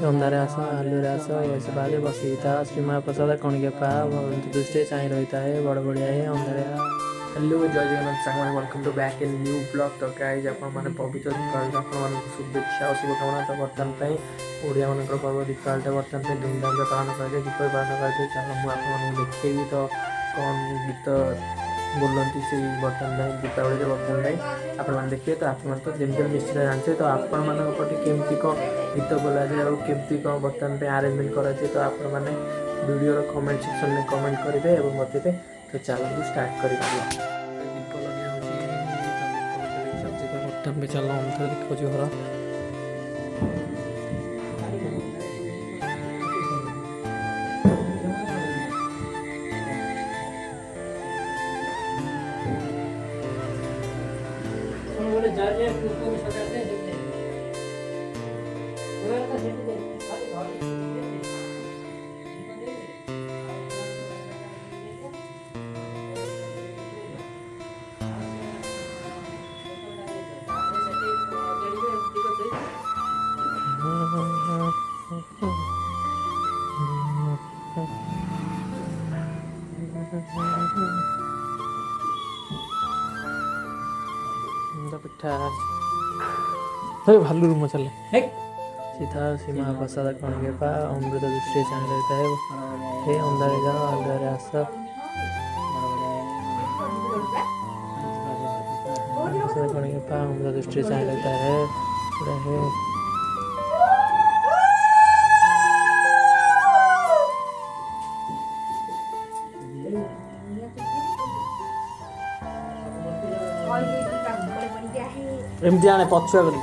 अंधारे आस आलुरे आस वैसे बाहर बसी था श्री महाप्रसाद कणिके पा दृष्टि चाह रही है बड़ बढ़िया है अंधारे। हेलो जय Jagannath song welcome to back in new blog. तो गाइज आपने पवित्र दीपावली आपण शुभेच्छा और शुभकामना। तो बर्तमान ओडिया मान पर्व दीपावली बर्तमान धूमधाम से पालन कराए किपर पालन कराए चलो मुझे देखी तो कौन गीत बोलती से बर्तमान दीपावली बर्तमान आप देखिए। तो आप जमी निश्चित जानते तो आपण मानी केमती कौन गीत बोला जाए और केमती कौन बर्तमान आरेंजमेंट कराए तो आपने वीडियो कमेंट सेक्शन में कमेंट करेंगे और बताइए। तो चलो स्टार्ट कर दीप लगे बर्तमान चलो हम थे देखा घर पिठा भालू रूम चले सीधा सीमा प्रसाद कणिके पा अमृत दृष्टि चाह रहता है हे अंधारे जाओ अंधारे आस कणिके पा अमृत दृष्टि चाह रहता है एमती आने पछुआ गली